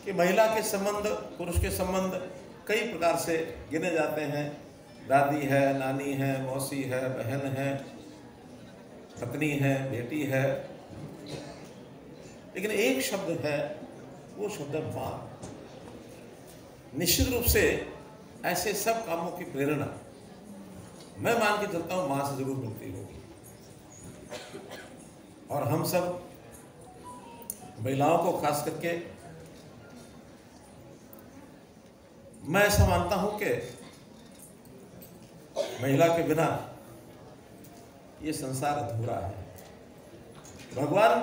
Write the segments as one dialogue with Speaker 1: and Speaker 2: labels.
Speaker 1: कि महिला के संबंध, पुरुष के संबंध कई प्रकार से गिने जाते हैं। दादी है, नानी है, मौसी है, बहन है, पत्नी है, बेटी है, लेकिन एक शब्द है, वो शब्द है माँ। निश्चित रूप से ऐसे सब कामों की प्रेरणा मैं मान के चलता हूँ माँ से जरूर मिलती होगी। और हम सब महिलाओं को खास करके मैं ऐसा मानता हूं कि महिला के बिना ये संसार अधूरा है। भगवान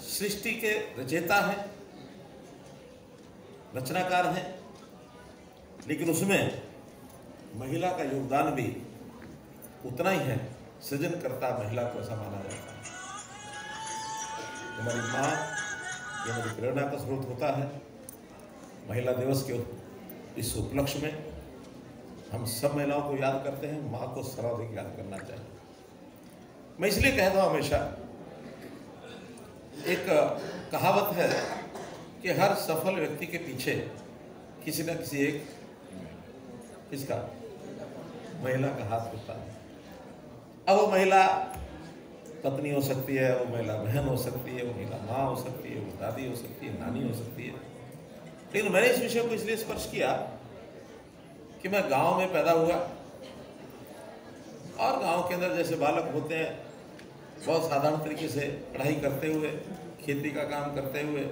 Speaker 1: सृष्टि के रचयिता हैं, रचनाकार हैं, लेकिन उसमें महिला का योगदान भी उतना ही है। सृजनकर्ता महिला को ऐसा माना जाता है। हमारी माँ ये हमारी प्रेरणा का स्रोत होता है। महिला दिवस के इस उपलक्ष्य में हम सब महिलाओं को याद करते हैं, माँ को सर्वाधिक याद करना चाहिए। मैं इसलिए कहता हूँ, हमेशा एक कहावत है कि हर सफल व्यक्ति के पीछे किसी न किसी एक किसका महिला का हाथ होता है। अब वो महिला पत्नी हो सकती है, वो महिला बहन हो सकती है, वो महिला माँ हो सकती है, वो दादी हो सकती है, नानी हो सकती है। लेकिन मैंने इस विषय को इसलिए स्पर्श किया कि मैं गांव में पैदा हुआ और गांव के अंदर जैसे बालक होते हैं, बहुत साधारण तरीके से पढ़ाई करते हुए, खेती का काम करते हुए,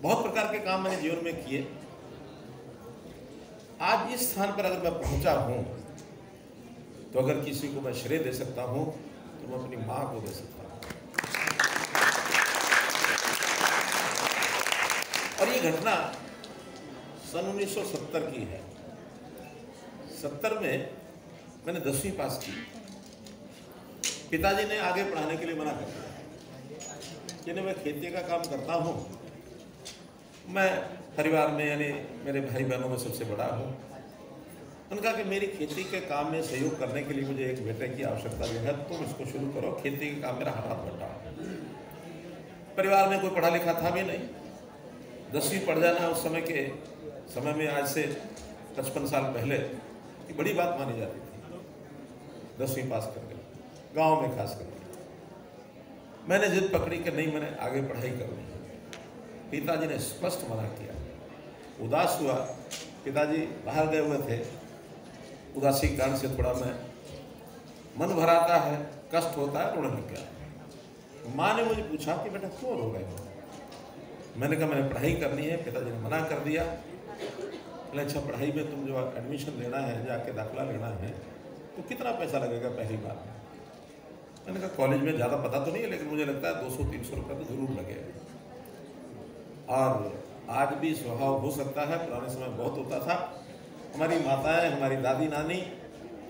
Speaker 1: बहुत प्रकार के काम मैंने जीवन में किए। आज इस स्थान पर अगर मैं पहुंचा हूं तो अगर किसी को मैं श्रेय दे सकता हूं तो मैं अपनी मां को दे सकता हूं। और ये घटना सन 1970 की है। 70 में मैंने 10वीं पास की। पिताजी ने आगे पढ़ाने के लिए मना कर दिया कि मैं खेती का काम करता हूँ, मैं परिवार में यानी मेरे भाई बहनों में सबसे बड़ा हूँ। उनका कि मेरी खेती के काम में सहयोग करने के लिए मुझे एक बेटे की आवश्यकता जो है, तुम इसको शुरू करो, खेती के काम मेरा हाथ बटाओ। परिवार में कोई पढ़ा लिखा था भी नहीं। 10वीं पढ़ जाना उस समय के समय में आज से 55 साल पहले की बड़ी बात मानी जाती थी। 10वीं पास कर गए, गाँव में खास करके। मैंने जिद पकड़ी कि नहीं, मैंने आगे पढ़ाई करनी है। पिताजी ने स्पष्ट मना किया। उदास हुआ, पिताजी बाहर गए हुए थे, उदासी के कारण से थोड़ा मैं मन भराता है, कष्ट होता है, रोने लग गया। माँ ने मुझे पूछा कि बेटा क्यों रो रहे हो? मैंने कहा मैंने पढ़ाई करनी है। पिताजी ने मना कर दिया। बोले अच्छा, पढ़ाई में तुम जो एडमिशन लेना है, जाके दाखिला लेना है, तो कितना पैसा लगेगा पहली बार? मैंने कहा कॉलेज में ज़्यादा पता तो नहीं है, लेकिन मुझे लगता है 200-300 रुपये तो ज़रूर लगेगा। और आज भी स्वभाव हो सकता है, पुराने समय बहुत होता था। हमारी माताएं, हमारी दादी नानी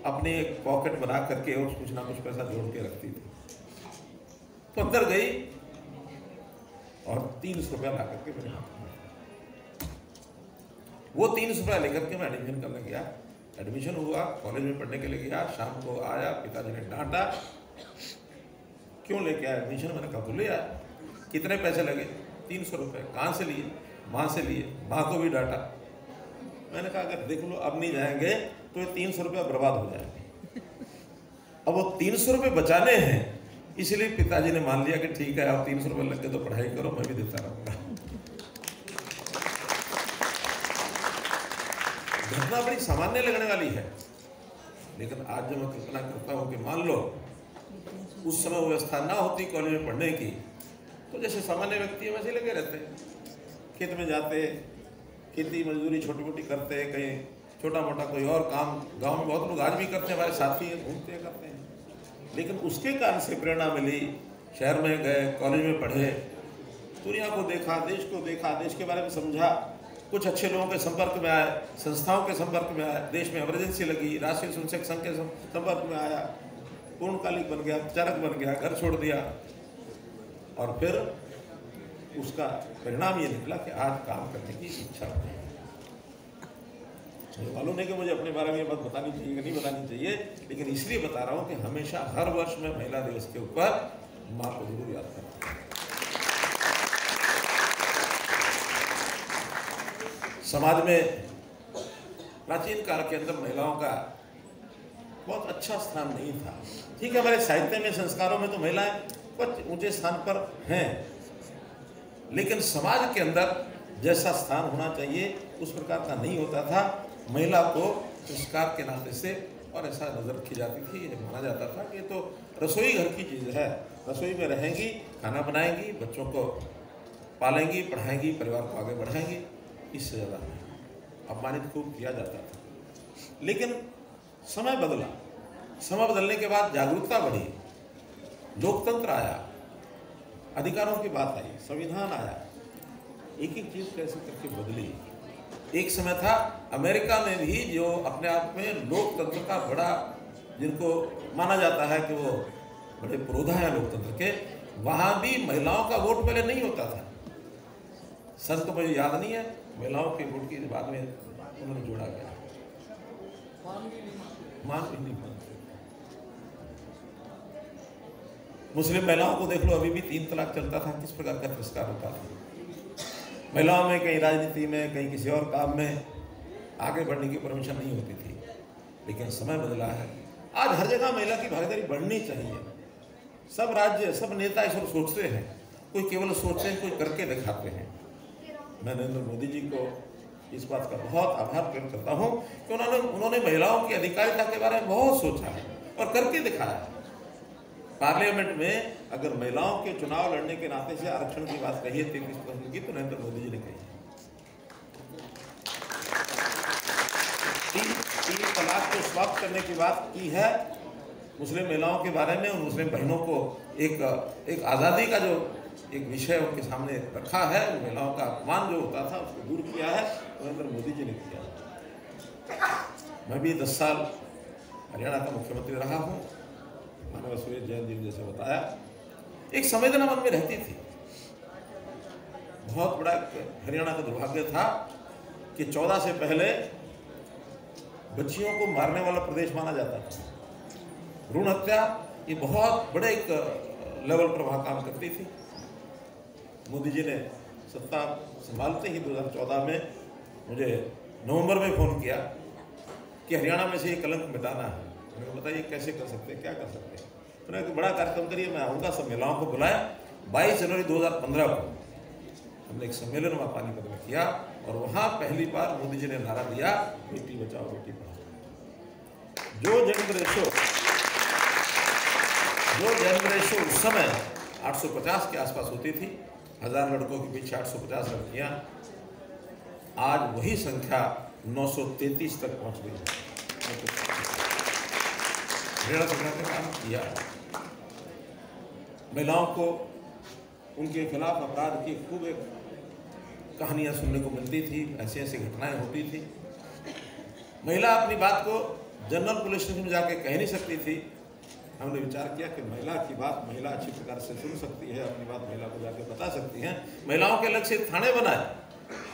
Speaker 1: अपने एक पॉकेट बना करके और कुछ ना कुछ पैसा जोड़ के रखती थी। तो अंदर गई और 300 रुपया ला करके मेरे हाथ में। वो 300 रुपया लेकर के मैं एडमिशन करने गया। एडमिशन हुआ, कॉलेज में पढ़ने के लिए गया। शाम को आया, पिताजी ने डांटा, क्यों लेके आया एडमिशन? मैंने कहा बोले यार कितने पैसे लगे? 300 रुपये। कहाँ से लिए? माँ से लिए। माँ को भी डांटा। मैंने कहा अगर देख लो अब नहीं जाएंगे तो ये 300 रुपये बर्बाद हो जाएंगे। अब वो 300 रुपये बचाने हैं, इसलिए पिताजी ने मान लिया कि ठीक है, आप 300 रुपये लग के तो पढ़ाई करो, मैं भी देता रहूँगा। घटना बड़ी सामान्य लगने वाली है, लेकिन आज जब मैं कल्पना करता हूँ कि मान लो उस समय व्यवस्था ना होती कॉलेज में पढ़ने की, तो जैसे सामान्य व्यक्ति है वैसे लगे रहते, खेत में जाते, खेती मजदूरी छोटी मोटी करते, कहीं छोटा मोटा कोई और काम गांव में बहुत लोग आज भी करते हैं, हमारे साथी घूमते करते हैं। लेकिन उसके कारण से प्रेरणा मिली, शहर में गए, कॉलेज में पढ़े, दुनिया को देखा, देश के बारे में समझा, कुछ अच्छे लोगों के संपर्क में आए, संस्थाओं के संपर्क में आए, देश में इमरजेंसी लगी, राष्ट्रीय स्वयंसेवक संघ के संपर्क में आया, पूर्णकालिक बन गया, चालक बन गया, घर छोड़ दिया, और फिर उसका परिणाम ये निकला कि आज काम करने की इच्छा नहीं। मुझे मालूम नहीं कि मुझे अपने बारे में ये बात बतानी चाहिए कि नहीं बतानी चाहिए, लेकिन इसलिए बता रहा हूँ कि हमेशा हर वर्ष में महिला दिवस के ऊपर माँ को जरूर याद करता हूँ। समाज में प्राचीन काल के अंदर महिलाओं का बहुत अच्छा स्थान नहीं था। ठीक है, हमारे साहित्य में, संस्कारों में तो महिलाएं कुछ ऊंचे स्थान पर हैं, लेकिन समाज के अंदर जैसा स्थान होना चाहिए उस प्रकार का नहीं होता था। महिला को संस्कार के नाते से और ऐसा नजर रखी जाती थी, ये माना जाता था कि तो रसोई घर की चीज़ है, रसोई में रहेंगी, खाना बनाएंगी, बच्चों को पालेंगी, पढ़ाएंगी, परिवार को आगे बढ़ाएंगी, इससे ज़्यादा नहीं। अपमानित खूब किया जाता था। लेकिन समय बदला, समय बदलने के बाद जागरूकता बढ़ी, लोकतंत्र आया, अधिकारों की बात आई, संविधान आया, एक एक चीज़ कैसे करके बदली। एक समय था अमेरिका में भी जो अपने आप में लोकतंत्र का बड़ा, जिनको माना जाता है कि वो बड़े पुरोधा हैं लोकतंत्र के, वहाँ भी महिलाओं का वोट पहले नहीं होता था। सन तो मुझे याद नहीं है, महिलाओं के वोट की बाद में उन्होंने जोड़ा गया, मान भी नहीं मानते। मुस्लिम महिलाओं को देख लो, अभी भी 3 तलाक चलता था, किस प्रकार का तिरस्कार होता था। महिलाओं में कहीं राजनीति में, कहीं किसी और काम में आगे बढ़ने की परमिशन नहीं होती थी। लेकिन समय बदला है, आज हर जगह महिला की भागीदारी बढ़नी चाहिए। सब राज्य, सब नेता इस ओर सोचते हैं, कोई केवल सोचते हैं, कोई करके दिखाते हैं। मैं नरेंद्र मोदी जी को इस बात का बहुत आभार व्यक्त करता हूँ कि उन्होंने महिलाओं की अधिकारिता के बारे में बहुत सोचा है और करके दिखाया है। पार्लियामेंट में अगर महिलाओं के चुनाव लड़ने के नाते से आरक्षण की बात कही है 33% की, तो नरेंद्र मोदी जी ने कही है। 3 तलाक को समाप्त करने की बात की है मुस्लिम महिलाओं के बारे में, और मुस्लिम बहनों को एक आज़ादी का जो एक विषय उनके सामने रखा है, महिलाओं का अपमान जो होता था उसको दूर किया है, नरेंद्र मोदी जी ने किया। मैं भी 10 साल हरियाणा का मुख्यमंत्री रहा हूँ। मानव सूर्य जैन जी ने जैसे बताया, एक संवेदना मन में रहती थी। बहुत बड़ा हरियाणा का दुर्भाग्य था कि 14 से पहले बच्चियों को मारने वाला प्रदेश माना जाता था। भ्रूण हत्या ये बहुत बड़े एक लेवल पर वहाँ काम करती थी। मोदी जी ने सत्ता संभालते ही 2014 में मुझे नवंबर में फ़ोन किया कि हरियाणा में से ये कलंक मिटाना है। मैंने बताइए कैसे कर सकते हैं, क्या कर सकते हैं। तो एक बड़ा कार्यक्रम करिए, मैं आऊँगा। सब महिलाओं को बुलाया। 22 जनवरी 2015 को हमने एक सम्मेलन वहाँ पानीपत में किया, और वहाँ पहली बार मोदी जी ने नारा दिया, बेटी बचाओ बेटी पढ़ाओ। जो जेंडर रेशो उस समय 850 के आसपास होती थी, 1000 लड़कों के पीछे 850 लड़कियाँ, आज वही संख्या 933 तक पहुँच गई है। हरियाणा सरकार ने काम किया। महिलाओं को उनके खिलाफ अपराध की खूब एक कहानियाँ सुनने को मिलती थी, ऐसी ऐसी घटनाएं होती थी। महिला अपनी बात को जनरल पुलिस स्टेशन में जाके कह नहीं सकती थी। हमने विचार किया कि महिला की बात महिला अच्छी प्रकार से सुन सकती है, अपनी बात महिला को जाके बता सकती हैं। महिलाओं के अलग से थाने बनाए।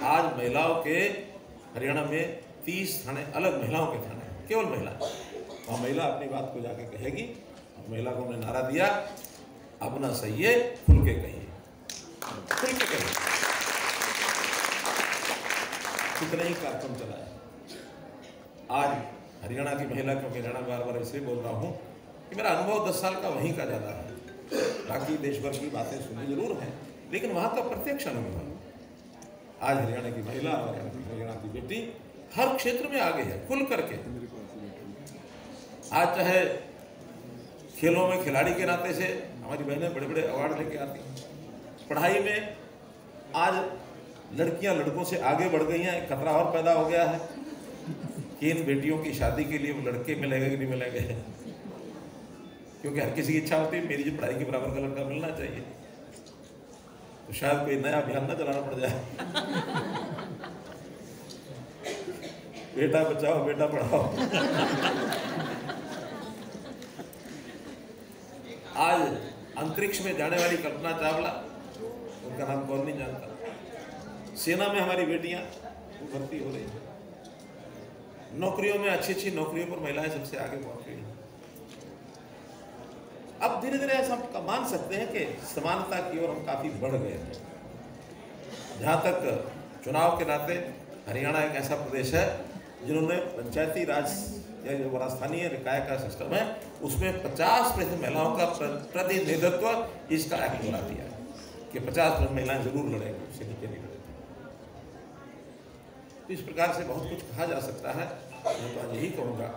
Speaker 1: आज महिलाओं के हरियाणा में 30 थाने, अलग महिलाओं के थाने, केवल महिला। और महिला अपनी बात को जाके कहेगी। महिला को हमने नारा दिया, अब ना सही है, खुल के कहिए, खुल के कहिए। कितने ही कार्यक्रम चलाए। आज हरियाणा की महिला, क्योंकि हरियाणा बार बार इसलिए बोल रहा हूँ कि मेरा अनुभव 10 साल का वहीं का ज़्यादा है। बाकी देश भर की बातें सुनी जरूर हैं, लेकिन वहाँ का प्रत्यक्ष अनुभव है। आज हरियाणा की महिला और हरियाणा की बेटी हर क्षेत्र में आगे है, खुल करके। आज चाहे खेलों में खिलाड़ी के नाते से हमारी बहनें बड़े बड़े अवार्ड लेके आती हैं। पढ़ाई में आज लड़कियां लड़कों से आगे बढ़ गई हैं। एक खतरा और पैदा हो गया है कि इन बेटियों की शादी के लिए वो लड़के मिलेंगे कि नहीं मिलेंगे, क्योंकि हर किसी की इच्छा होती है मेरी जो पढ़ाई के बराबर का लड़का मिलना चाहिए। तो शायद कोई नया अभियान न चलाना पड़ जाए। बेटा बचाओ बेटा पढ़ाओ। आज अंतरिक्ष में जाने वाली कल्पना चावला, उनका नाम कौन नहीं जानता। सेना में हमारी बेटियां भर्ती हो रही हैं। नौकरियों में अच्छी अच्छी नौकरियों पर महिलाएं सबसे आगे पहुंच गई हैं। अब धीरे धीरे ऐसा मान सकते हैं कि समानता की ओर हम काफी बढ़ गए हैं। जहां तक चुनाव के नाते हरियाणा एक ऐसा प्रदेश है जिन्होंने पंचायती राज या जो बड़ा स्थानीय निकाय का सिस्टम है उसमें 50% महिलाओं का प्रतिनिधित्व इसका एक्ट बना दिया है कि 50% महिलाएं जरूर लड़ेंगी, उससे नीचे नहीं लड़ेंगी। तो इस प्रकार से बहुत कुछ कहा जा सकता है। मैं तो आज यही कहूँगा,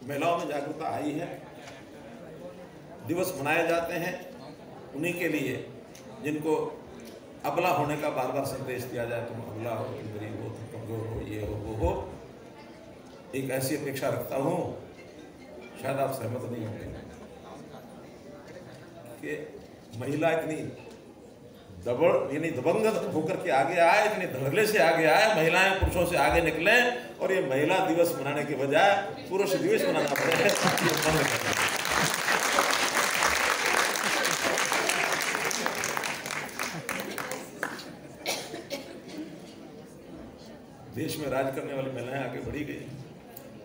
Speaker 1: महिलाओं में जागरूकता आई है, दिवस मनाए जाते हैं उन्हीं के लिए जिनको अबला होने का बार बार संदेश दिया जाए, तुम अबला हो, तुम गरीब हो, तुम कमजोर हो, ये हो वो हो। एक ऐसी अपेक्षा रखता हूँ, शायद आप सहमत नहीं होंगे, कि महिला इतनी दबंग होकर के आगे आए, इतने धड़ल्ले से आगे आए, महिलाएं पुरुषों से आगे निकले और ये महिला दिवस मनाने के बजाय पुरुष दिवस मनाना पड़े। देश में राज करने वाली महिलाएं आगे बढ़ी गई।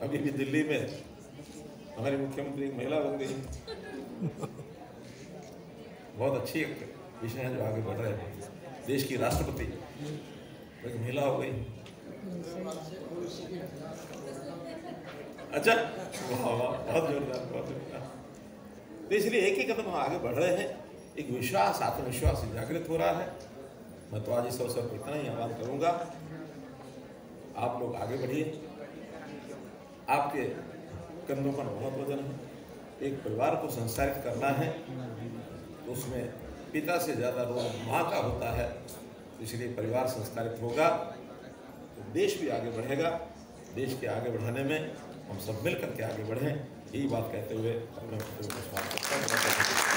Speaker 1: अभी भी दिल्ली में हमारी मुख्यमंत्री एक महिला बन गई, बहुत अच्छी एक विषय है जो आगे बढ़ रहे हैं। देश की राष्ट्रपति एक महिला हो गई। अच्छा, वाह वाह, बहुत जोरदार, बहुत जोरदार। तो इसलिए एक ही कदम हम आगे बढ़ रहे हैं, एक विश्वास, आत्मविश्वास जागृत हो रहा है। मैं तो आज इस अवसर पर इतना ही आह्वान करूंगा, आप लोग आगे बढ़िए। आपके कंधों पर बहुत वजन है। एक परिवार को संस्कारित करना है तो उसमें पिता से ज़्यादा रोल माँ का होता है, इसलिए परिवार संस्कारित होगा तो देश भी आगे बढ़ेगा। देश के आगे बढ़ाने में हम सब मिल करके आगे बढ़ें, यही बात कहते हुए अपने समाप्त करता हूं।